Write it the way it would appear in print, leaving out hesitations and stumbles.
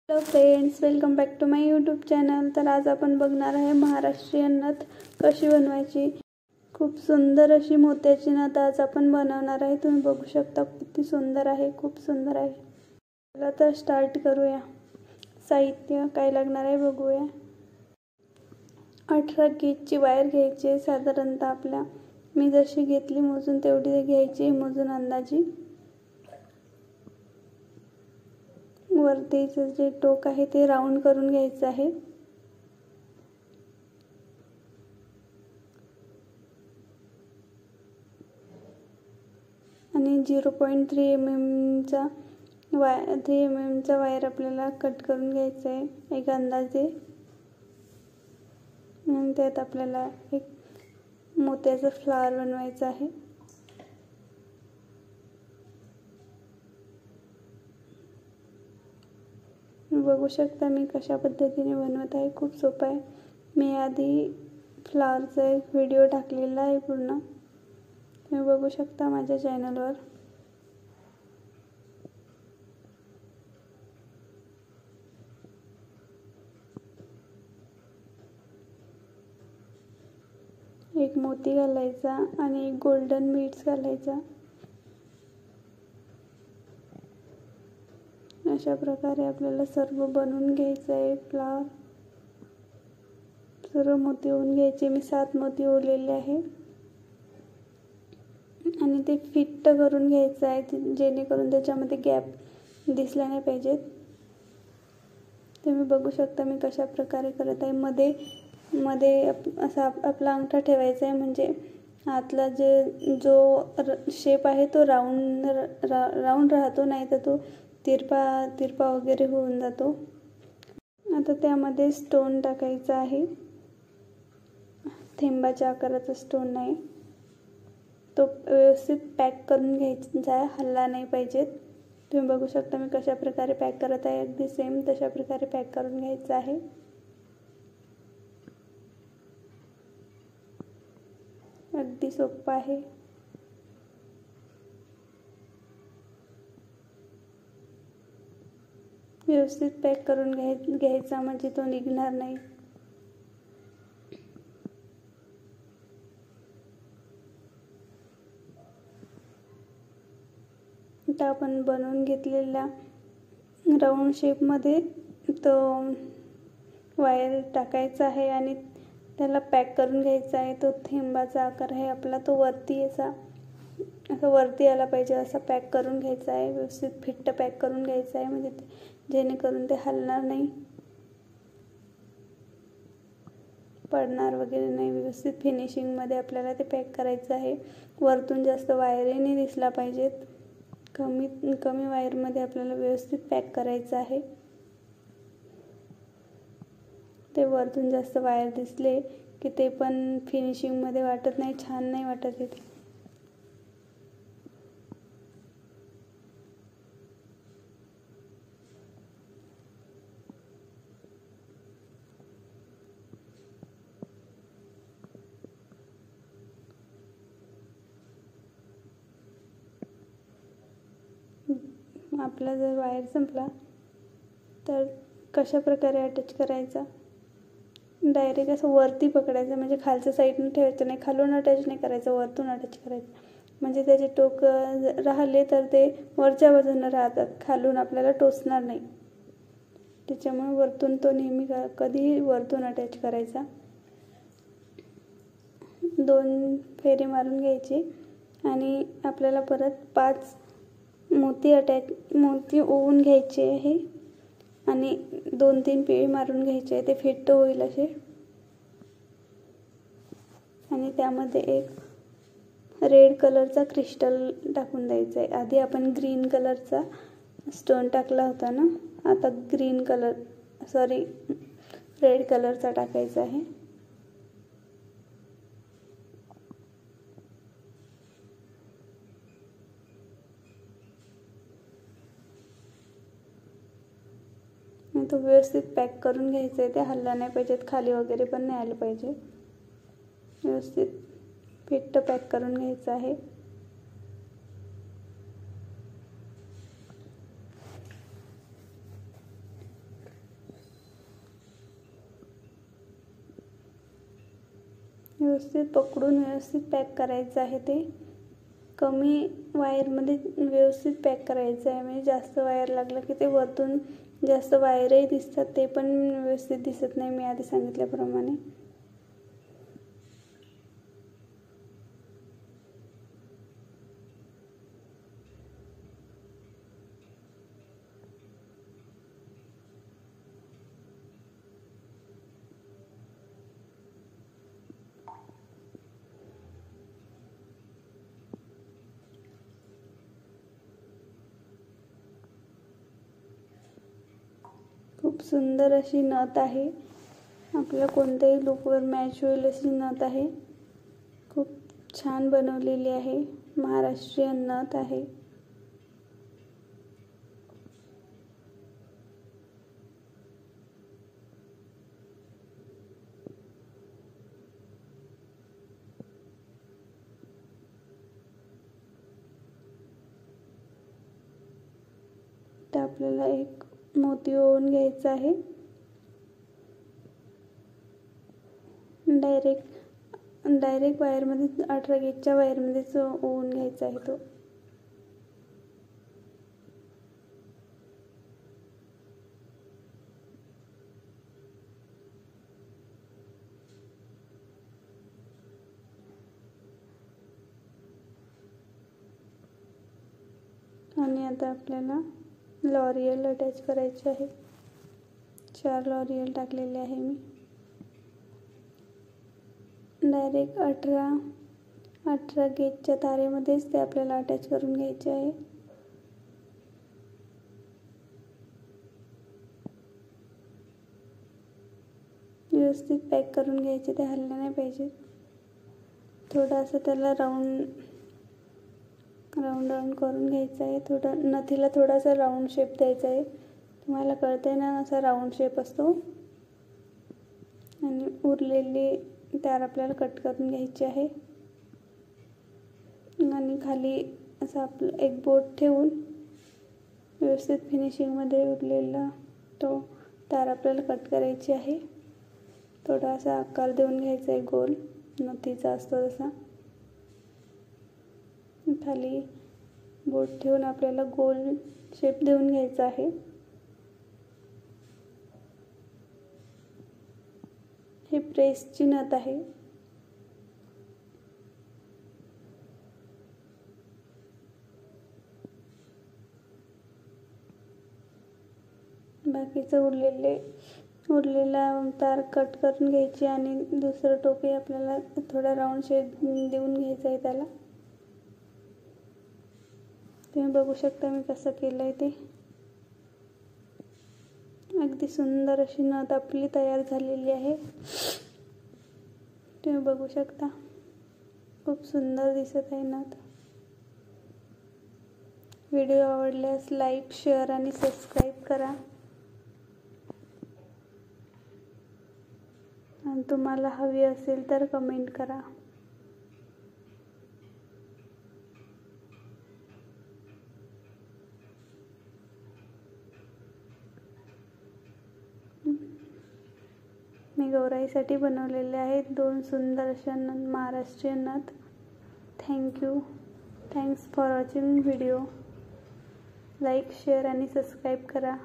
Hello friends, welcome back to my YouTube channel. तर आज आपण बघणार आहे महाराष्ट्रीयन नथ कशी बनवायची। खूप सुंदर अशी मोत्याची नथ आज आपण बनवणार आहे। तुम्ही बघू शकता किती सुंदर आहे, खूप सुंदर आहे। चला तर स्टार्ट करूया। साहित्य काय लागणार आहे बघूया। 18 गेजची वायर घ्यायची आहे साधारणतः आपल्या, मी जशी घेतली मोजून तेवढी घ्यायची, मोजून अंदाजी। वरतीचं जे टोक आहे ते राऊंड करून घ्यायचं आहे। आणि 0.3 mm चा 3 mm चा वायर आपल्याला कट करून घ्यायचा आहे एक अंदाजे। आणि त्यात आपल्याला एक मोत्याचा फ्लावर बनवायचा आहे। बघू शकता मी कशा पद्धतीने बनवत आहे, खूप सोपं आहे। मी आधी फ्लावरचा एक व्हिडिओ टाकलेला आहे पूर्ण, तुम्ही बघू शकता माझ्या चॅनलवर। एक मोती घालायचा आणि एक गोल्डन बीड्स घालायचा। अशा प्रकारे आपल्याला सर्व बनवून घ्यायचं आहे फ्लावर। सर्व मोती ओवून घ्यायचे, मी 7 मोती ओवलेले आहे। आणि ते फिट करून घ्यायचं आहे जेणेकरून त्याच्यामध्ये गॅप दिसला नाही पाहिजेत। तुम्ही बघू शकता मी कशा प्रकारे करत आहे। मध्ये असा आपला अंगठा ठेवायचा आहे, म्हणजे आतला जो शेप आहे तो राऊंड राहतो, नाही तर तो तिरपा वगैरे होऊन जातो। आता त्यामध्ये स्टोन टाकायचा आहे, थेंबाच्या आकाराचा स्टोन नाही, तो व्यवस्थित पॅक करून घ्यायचा आहे, हलला नाही पाहिजेत। तुम्ही बघू शकता मी कशा प्रकारे पॅक करत आहे, अगदी सेम तशा प्रकारे पॅक करून घ्यायचा आहे। अगदी सोपं आहे। व्यवस्थित पॅक करून घ्यायचा, म्हणजे तो निघणार नाही। आता आपण बनवून घेतलेल्या राऊंड शेपमध्ये तो वायर टाकायचा आहे आणि त्याला पॅक करून घ्यायचा आहे। तो थेंबाचा आकार आहे आपला, तो वरती असं वरती आला पाहिजे असा पॅक करून घ्यायचा आहे। व्यवस्थित फिट्ट पॅक करून घ्यायचा आहे, म्हणजे जेणेकरून ते हलणार नाही, पडणार वगैरे नाही। व्यवस्थित फिनिशिंगमध्ये आपल्याला ते पॅक करायचं आहे। वरतून जास्त वायरही दिसला पाहिजेत, कमी वायरमध्ये आपल्याला व्यवस्थित पॅक करायचं आहे। ते वरतून जास्त वायर दिसले की ते पण फिनिशिंगमध्ये वाटत नाही, छान नाही वाटत आहे। आपला जर वायर संपला तर कशा प्रकारे अटॅच करायचा, डायरेक्ट असं वरती पकडायचं, म्हणजे खालच्या साईडने ठेवायचं नाही, खालून अटॅच नाही करायचं, वरतून अटॅच करायचं। म्हणजे त्याचे टोक राहिले तर ते वरच्या बाजूने राहतात, खालून आपल्याला टोचणार नाही। त्याच्यामुळे वरतून तो नेहमी कधीही वरतून अटॅच करायचा। 2 फेरे मारून घ्यायचे आणि आपल्याला परत 5 मोती ओवून घ्यायचे आहे आणि 2-3 पिळी मारून घ्यायचे आहे, ते फिट्ट होईल असे। आणि त्यामध्ये एक रेड कलरचा क्रिस्टल टाकून द्यायचा आहे। आधी आपण ग्रीन कलरचा स्टोन टाकला होता ना, आता रेड कलरचा टाकायचा आहे। तो व्यवस्थित पॅक करून घ्यायचा आहे, ते हलला नाही पाहिजेत, खाली वगैरे पण नाही आलं पाहिजे। व्यवस्थित फिट्ट पॅक करून घ्यायचं आहे। व्यवस्थित पकडून व्यवस्थित पॅक करायचं आहे. ते कमी वायरमध्ये व्यवस्थित पॅक करायचं आहे. म्हणजे जास्त वायर लागलं की ते वरतून जास्त वायरही दिसतात, ते पण व्यवस्थित दिसत नाही मी आधी सांगितल्याप्रमाणे. खूप सुंदर अशी नथ आहे. आपल्या कोणत्याही लुकवर मॅच होईल अशी नथ आहे. खूप छान बनवलेली आहे. महाराष्ट्रीयन नथ आहे. तर आपल्याला एक मोती ओवून घ्यायचा आहे. डायरेक्ट वायरमध्ये 18 गेजच्या वायरमध्येच ओवून घ्यायचा आहे तो. आणि आता आपल्याला लॉरियल अटॅच करायचे आहे. 4 लॉरियल टाकलेले आहे मी. डायरेक्ट 18 गेजच्या तारेमध्येच ते आपल्याला अटॅच करून घ्यायचे आहे. व्यवस्थित पॅक करून घ्यायचे, ते हलले नाही पाहिजे. थोडासा त्याला राऊंड करून घ्यायचं आहे. नथीला थोडासा राऊंड शेप द्यायचा आहे. तुम्हाला कळतंय ना, असा राऊंड शेप असतो. आणि उरलेली तार आपल्याला कट करून घ्यायची आहे. आणि खाली असं आपलं एक बोट ठेवून व्यवस्थित फिनिशिंगमध्ये उरलेला तो तार आपल्याला कट करायची आहे. थोडासा आकार देऊन घ्यायचा आहे, गोल नथीचा असतो तसा. खाली बोट ठेवून आपल्याला गोल शेप देऊन घ्यायचा आहे. ही प्रेसची नथ आहे. बाकीचं उरलेला तार कट करून घ्यायची आणि दुसरं टोकही आपल्याला थोडा राऊंड शेप देऊन घ्यायचा आहे त्याला. तुम्ही बघू शकता मी कसं केलंय ते. अगदी सुंदर अशी नथ आपली तयार झालेली आहे. तुम्ही बघू शकता, खूप सुंदर दिसत आहे नथ. व्हिडिओ आवडल्यास लाईक, शेअर आणि सबस्क्राईब करा. आणि तुम्हाला हवी असेल तर कमेंट करा. मी गौराईसाठी बनवलेले आहेत 2 सुंदर अशा महाराष्ट्रीयन नथ. Thanks for watching video. Like, share आणि सबस्क्राईब करा.